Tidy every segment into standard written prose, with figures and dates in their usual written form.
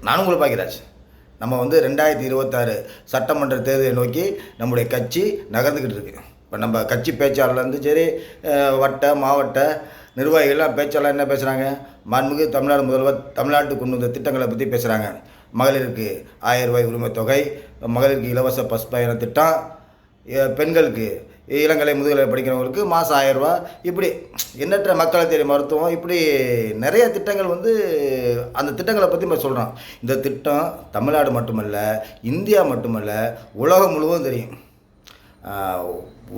நானும் உங்களை பாக்கிறாச்சு. நம்ம வந்து 2026 சட்டமன்ற தேர்தலை நோக்கி நம்முடைய கட்சி நகர்ந்துக்கிட்டு இருக்கு. இப்போ நம்ம கட்சி பேச்சாளர்லேருந்து சரி, வட்ட மாவட்ட நிர்வாகிகள்லாம் பேச்சாளர் என்ன பேசுகிறாங்க? மாண்புமிகு தமிழ்நாடு முதல்வர் தமிழ்நாட்டுக்கு கொண்டு வந்த திட்டங்களை பற்றி பேசுகிறாங்க. மகளிருக்கு 1000 ரூபாய் உரிமை தொகை, மகளிருக்கு இலவச பஸ் பயண திட்டம், பெண்களுக்கு இளங்கலை முதுகலை படிக்கிறவங்களுக்கு மாதம் 1000 ரூபா, இப்படி எண்ணற்ற மக்களை தேடி மருத்துவம், இப்படி நிறைய திட்டங்கள் வந்து அந்த திட்டங்களை பற்றி நம்ம சொல்கிறோம். இந்த திட்டம் தமிழ்நாடு மட்டுமல்ல, இந்தியா மட்டுமல்ல, உலகம் முழுவதும் தெரியும்.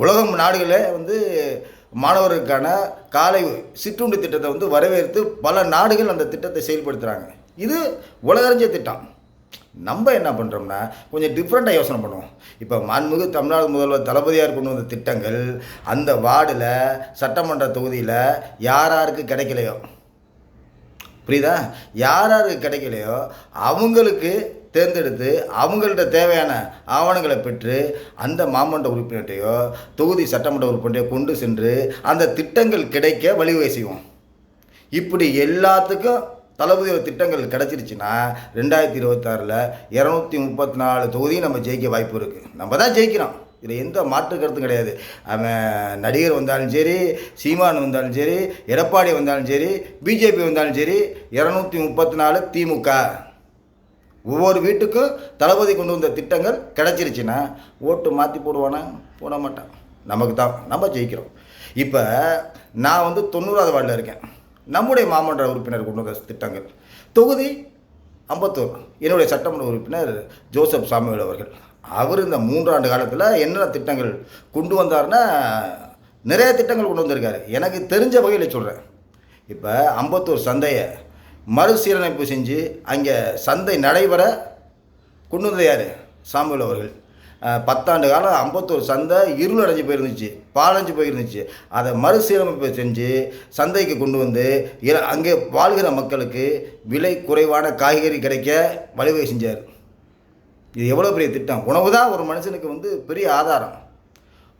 உலகம் நாடுகளே வந்து மாணவர்களுக்கான காலை சிற்றுண்டி திட்டத்தை வந்து வரவேற்று பல நாடுகள் அந்த திட்டத்தை செயல்படுத்துகிறாங்க. இது உலகறிஞ்ச திட்டம். நம்ம என்ன பண்ணுறோம்னா கொஞ்சம் டிஃப்ரெண்ட்டாக யோசனை பண்ணுவோம். இப்போ மாண்புமிகு தமிழ்நாடு முதல்வர் தளபதியார் கொண்டு வந்த திட்டங்கள் அந்த வார்டில் சட்டமன்ற தொகுதியில் யாருக்கு கிடைக்கலையோ, புரியுதா, யாருக்கு கிடைக்கலையோ அவங்களுக்கு தேர்ந்தெடுத்து அவங்கள்ட்ட தேவையான ஆவணங்களை பெற்று அந்த மாமன்ற உறுப்பினர்கிட்டையோ தொகுதி சட்டமன்ற உறுப்பினரையோ கொண்டு சென்று அந்த திட்டங்கள் கிடைக்க வழிவகை செய்வோம். இப்படி எல்லாத்துக்கும் தளபதியோட திட்டங்கள் கிடச்சிருச்சுன்னா 2026 234 தொகுதியும் நம்ம ஜெயிக்க வாய்ப்பு இருக்குது. நம்ம தான் ஜெயிக்கிறோம், இதில் எந்த மாற்று கருத்தும் கிடையாது. அவன் நடிகர் வந்தாலும் சரி, சீமான் வந்தாலும் சரி, எடப்பாடி வந்தாலும் சரி, பிஜேபி வந்தாலும் சரி, 234 திமுக. ஒவ்வொரு வீட்டுக்கும் தளபதி கொண்டு வந்த திட்டங்கள் கிடச்சிருச்சுன்னா ஓட்டு மாற்றி போடுவானா? போட மாட்டான். நமக்கு தான், நம்ம ஜெயிக்கிறோம். இப்போ நான் வந்து 90வது வார்டில் இருக்கேன். நம்முடைய மாமன்ற உறுப்பினர் கொண்டு வந்த திட்டங்கள் தொகுதி அம்பத்தூர், என்னுடைய சட்டமன்ற உறுப்பினர் ஜோசப் சாமுவேல் அவர்கள். அவர் இந்த 3 ஆண்டு காலத்தில் என்னென்ன திட்டங்கள் கொண்டு வந்தார்னா நிறைய திட்டங்கள் கொண்டு வந்திருக்காரு. எனக்கு தெரிஞ்ச வகையில் சொல்கிறேன். இப்போ அம்பத்தூர் சந்தையை மறுசீரமைப்பு செஞ்சு அங்கே சந்தை நடைபெற கொண்டு வந்தது யார்? சாமுவேல் அவர்கள். 10 ஆண்டு காலம் அம்பத்தூர் சந்தை இருளடைஞ்சு போயிருந்துச்சு, பாலஞ்சு போயிருந்துச்சு. அதை மறுசீரமைப்பு செஞ்சு சந்தைக்கு கொண்டு வந்து அங்கே வாழ்கிற மக்களுக்கு விலை குறைவான காய்கறி கிடைக்க வழிவகை செஞ்சார். இது எவ்வளோ பெரிய திட்டம்! உணவு தான் ஒரு மனுஷனுக்கு வந்து பெரிய ஆதாரம்.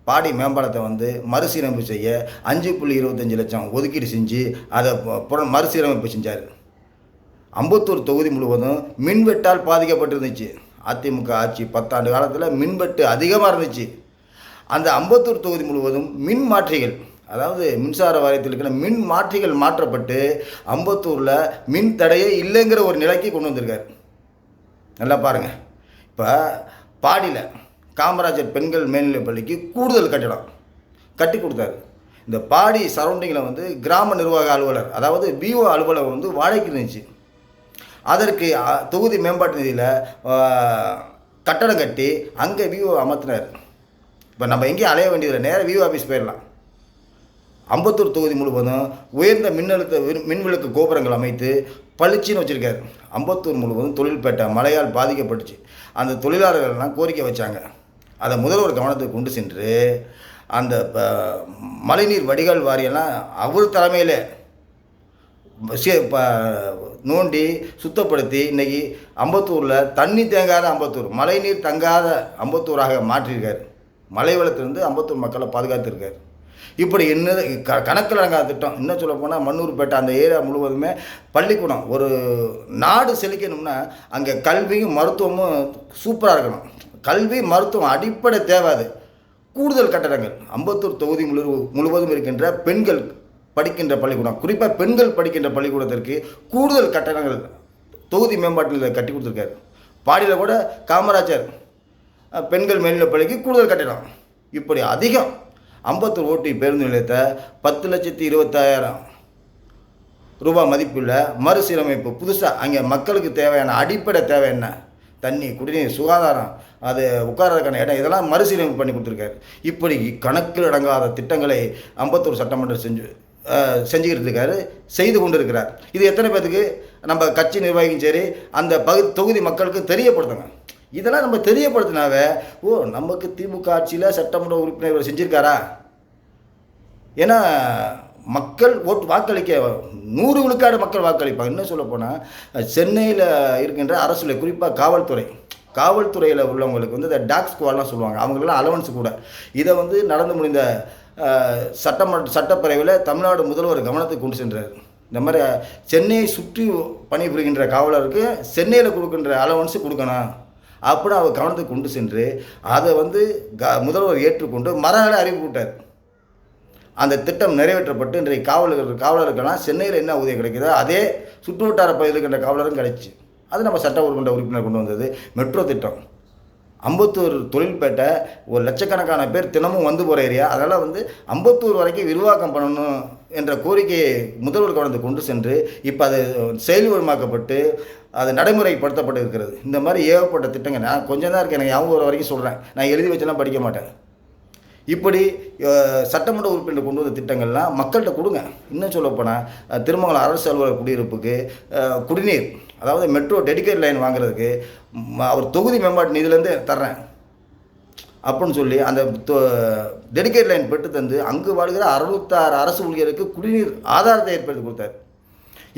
பாடி மேம்பாலத்தை வந்து மறுசீரமைப்பு செய்ய 5.25 லட்சம் ஒதுக்கீடு செஞ்சு அதை மறுசீரமைப்பு செஞ்சார். அம்பத்தூர் தொகுதி முழுவதும் மின்வெட்டால் பாதிக்கப்பட்டிருந்துச்சு. அதிமுக ஆட்சி 10 ஆண்டு காலத்தில் மின்வெட்டு அதிகமாக இருந்துச்சு. அந்த அம்பத்தூர் தொகுதி முழுவதும் மின் மாற்றிகள், அதாவது மின்சார வாரியத்தில் இருக்கிற மின் மாற்றிகள் மாற்றப்பட்டு அம்பத்தூரில் மின் தடையே இல்லைங்கிற ஒரு நிலைக்கு கொண்டு வந்திருக்கார். நல்லா பாருங்கள். இப்போ பாடியில் காமராஜர் பெண்கள் மேல்நிலைப் பள்ளிக்கு கூடுதல் கட்டிடம் கட்டி கொடுத்தாரு. இந்த பாடி சரௌண்டிங்கில் வந்து கிராம நிர்வாக அலுவலர், அதாவது பிஓ அலுவலகம் வந்து வாடகைக்கு இருந்துச்சு. அதற்கு தொகுதி மேம்பாட்டு நிதியில் கட்டடம் கட்டி அங்கே விஓ அமர்த்தினார். இப்போ நம்ம எங்கேயும் அலைய வேண்டியதில்லை, நேராக விஓ ஆஃபீஸ் போயிடலாம். அம்பத்தூர் தொகுதி முழுவதும் உயர்ந்த மின்னழுத்த மின்விளக்கு கோபுரங்கள் அமைத்து பளிச்சின்னு வச்சுருக்காரு. அம்பத்தூர் முழுவதும் தொழில்பேட்டை மழையால் பாதிக்கப்பட்டுச்சு. அந்த தொழிலாளர்கள்லாம் கோரிக்கை வச்சாங்க. அதை முதல்வர் கவனத்துக்கு கொண்டு சென்று அந்த மழைநீர் வடிகால் வாரியெல்லாம் அவர் தலைமையில் நோண்டி சுத்தப்படுத்தி இன்றைக்கி அம்பத்தூரில் தண்ணி தேங்காத அம்பத்தூர், மழைநீர் தங்காத அம்பத்தூராக மாற்றியிருக்கார். மழை வெள்ளத்திலிருந்து அம்பத்தூர் மக்களை பாதுகாத்துருக்கார். இப்படி என்ன கணக்கில் அடங்காத திட்டம். இன்னும் சொல்ல போனால் மண்ணூர்பேட்டை அந்த ஏரியா முழுவதுமே பள்ளிக்கூடம். ஒரு நாடு செழிக்கணும்னா அங்கே கல்வியும் மருத்துவமும் சூப்பராக இருக்கணும். கல்வி மருத்துவம் அடிப்படை தேவை. அது கூடுதல் கட்டடங்கள் அம்பத்தூர் தொகுதி முழுவதும் இருக்கின்ற பெண்கள் படிக்கின்ற பள்ளிக்கூடம், குறிப்பாக பெண்கள் படிக்கின்ற பள்ளிக்கூடத்திற்கு கூடுதல் கட்டடங்கள் தொகுதி மேம்பாட்டில் கட்டி கொடுத்துருக்காரு. பாடியில் கூட காமராஜர் பெண்கள் மேல்நிலைப் பள்ளிக்கு கூடுதல் கட்டடம். இப்படி அதிகம். அம்பத்தூர் ஓட்டி பேருந்து நிலையத்தை 10,20,000 ரூபாய் மதிப்புள்ள மறுசீரமைப்பு புதுசாக அங்கே மக்களுக்கு தேவையான அடிப்படை தேவை என்ன, தண்ணி, குடிநீர், சுகாதாரம், அது உட்காரதுக்கான இடம், இதெல்லாம் மறுசீரமைப்பு பண்ணி கொடுத்துருக்காரு. இப்படி கணக்கில் அடங்காத திட்டங்களை அம்பத்தூர் சட்டமன்றம் செஞ்சுக்கிட்டு இருக்காரு, செய்து கொண்டு இருக்கிறார். இது எத்தனை பேருக்கு நம்ம கட்சி நிர்வாகிக்கும் சரி அந்த தொகுதி மக்களுக்கு தெரியப்படுத்துங்க. இதெல்லாம் நம்ம தெரியப்படுத்தினாவே நமக்கு திமுக ஆட்சியில் சட்டமன்ற உறுப்பினர் செஞ்சுருக்காரா? ஏன்னா மக்கள் வாக்களிக்க 100 விழுக்காடு மக்கள் வாக்களிப்பாங்க. இன்னும் சொல்ல போனால் சென்னையில் இருக்கின்ற அரசுல குறிப்பாக காவல்துறையில் உள்ளவங்களுக்கு வந்து இந்த டாக் ஸ்குவாட்லாம் சொல்லுவாங்க, அவங்களெல்லாம் அலவன்ஸ் கூட. இதை வந்து நடந்து முடிந்த சட்டப்பேரவையில் தமிழ்நாடு முதல்வர் கவனத்துக்கு கொண்டு சென்றார். இந்த மாதிரி சென்னையை சுற்றி பணிபுரிகின்ற காவலருக்கு சென்னையில் கொடுக்கின்ற அலவன்ஸு கொடுக்கணும் அப்படின்னு அவர் கவனத்துக்கு கொண்டு சென்று அதை வந்து முதல்வர் ஏற்றுக்கொண்டு மறுநாளே அறிவிப்பு விட்டார். அந்த திட்டம் நிறைவேற்றப்பட்டு இன்றைக்கு காவலருக்கெல்லாம் சென்னையில் என்ன ஊதியம் கிடைக்குதோ அதே சுற்று வட்டார பகுதியில் இருக்கின்ற காவலரும் கிடைச்சி. அது நம்ம சட்டமன்ற உறுப்பினர் கொண்டு வந்தது மெட்ரோ திட்டம். அம்பத்தூர் தொழில்பேட்டை ஒரு லட்சக்கணக்கான பேர் தினமும் வந்து போகிற ஏரியா. அதனால் வந்து அம்பத்தூர் வரைக்கும் விரிவாக்கம் பண்ணணும் என்ற கோரிக்கையை முதல்வர் கவனத்துக்கு கொண்டு சென்று இப்போ அது செயல்வழமாக்கப்பட்டு அது நடைமுறைப்படுத்தப்பட்டு இருக்கிறது. இந்த மாதிரி ஏகப்பட்ட திட்டங்கள் நான் கொஞ்சம் தான் இருக்குது, எனக்கு ஞாபகம் வரைக்கும் சொல்கிறேன், நான் எழுதி வச்செல்லாம் படிக்க மாட்டேன். இப்படி சட்டமன்ற உறுப்பினர் கொண்டு வந்த திட்டங்கள்லாம் மக்கள்கிட்ட கொடுங்க. இன்னும் சொல்லப்போனால் திருமங்கலம் அரசு அலுவலர் குடியிருப்புக்கு குடிநீர், அதாவது மெட்ரோ டெடிகேட் லைன் வாங்குறதுக்கு அவர் தொகுதி மேம்பாட்டு நிதியிலேருந்து தர்றேன் அப்படின்னு சொல்லி அந்த டெடிகேட் லைன் பெற்று தந்து அங்கு வாழ்கிற 66 அரசு ஊழியருக்கு குடிநீர் ஆதாரத்தை ஏற்படுத்தி கொடுத்தார்.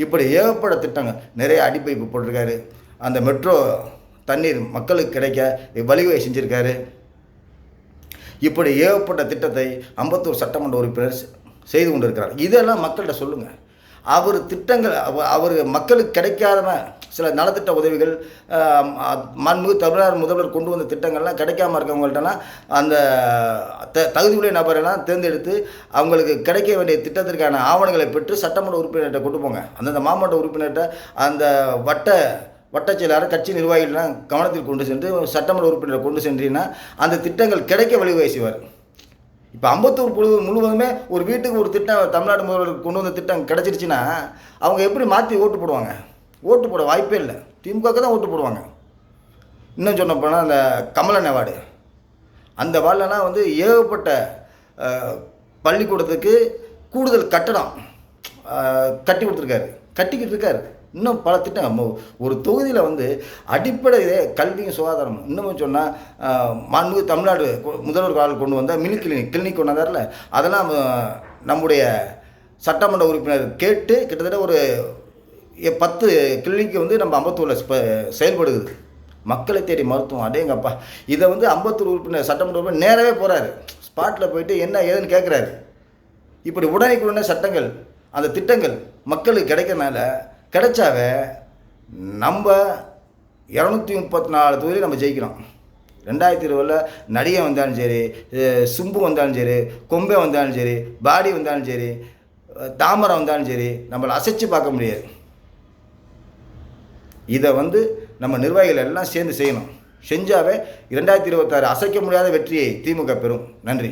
இப்படி ஏகப்பட்ட திட்டங்கள் நிறைய அடிப்பைப்பு போட்டிருக்காரு. அந்த மெட்ரோ தண்ணீர் மக்களுக்கு கிடைக்க வழிவகை செஞ்சுருக்காரு. இப்படி ஏகப்பட்ட திட்டத்தை அம்பத்தூர் சட்டமன்ற உறுப்பினர் செய்து கொண்டிருக்கிறார். இதெல்லாம் மக்கள்கிட்ட சொல்லுங்கள். அவர் திட்டங்கள் அவர் மக்களுக்கு கிடைக்காத சில நலத்திட்ட உதவிகள் மாண்புமிகு தமிழ்நாடு முதல்வர் கொண்டு வந்த திட்டங்கள்லாம் கிடைக்காம இருக்கவங்கள்ட்டலாம் அந்த தகுதியுடைய நபரெல்லாம் தேர்ந்தெடுத்து அவங்களுக்கு கிடைக்க வேண்டிய திட்டத்திற்கான ஆவணங்களை பெற்று சட்டமன்ற உறுப்பினர்கிட்ட கொண்டு போங்க. அந்தந்த மாவட்ட உறுப்பினர்கிட்ட அந்த வட்டச் செயலாளர் கட்சி நிர்வாகிகள்லாம் கவனத்தில் கொண்டு சென்று சட்டமன்ற உறுப்பினரை கொண்டு சென்றீங்கன்னா அந்த திட்டங்கள் கிடைக்க வழிவகை செய்வார். இப்போ அம்பத்தூர் முழுவதுமே ஒரு வீட்டுக்கு ஒரு திட்டம் தமிழ்நாடு முதல்வர் கொண்டு வந்த திட்டம் கிடச்சிருச்சுன்னா அவங்க எப்படி மாற்றி ஓட்டு போடுவாங்க? ஓட்டு போட வாய்ப்பே இல்லை. திமுக தான் ஓட்டு போடுவாங்க. இன்னும் சொன்ன போனால் அந்த கமலண்ண வார்டு, அந்த வார்டுலலாம் வந்து ஏகப்பட்ட பள்ளிக்கூடத்துக்கு கூடுதல் கட்டடம் கட்டி கொடுத்துருக்காரு, கட்டிக்கிட்டு இருக்காரு. இன்னும் பல திட்டம் ஒரு தொகுதியில் வந்து அடிப்படை கல்வியும் சுகாதாரம். இன்னமும் சொன்னால் மாண்புமிகு தமிழ்நாடு முதல்வர் கால் கொண்டு வந்தால் மினி கிளினிக் கொண்டு வந்தார்ல, அதெல்லாம் நம்முடைய சட்டமன்ற உறுப்பினர் கேட்டு கிட்டத்தட்ட ஒரு 10 கிளினிக்கு வந்து நம்ம அம்பத்தூரில் செயல்படுகிறது. மக்களை தேடி மருத்துவம். அடேங்கப்பா, இதை வந்து அம்பத்தூர் உறுப்பினர் சட்டமன்ற உறுப்பினர் நேராகவே போகிறாரு, ஸ்பாட்டில் போயிட்டு என்ன ஏதுன்னு கேட்குறாரு. இப்படி உடனே சட்டங்கள் அந்த திட்டங்கள் மக்களுக்கு கிடைக்கிறனால கிடைச்சாவே நம்ம 234 தொகுதியில் நம்ம ஜெயிக்கிறோம். 2020 நடிகை வந்தாலும் சரி, சும்பு வந்தாலும் சரி, கொம்பை வந்தாலும் சரி, பாடி வந்தாலும் சரி, தாமரை வந்தாலும் சரி, நம்மளை அசைச்சு பார்க்க முடியாது. இதை வந்து நம்ம நிர்வாகிகள் எல்லாம் சேர்ந்து செய்யணும். செஞ்சாவே 2026 அசைக்க முடியாத வெற்றியை திமுக பெறும். நன்றி.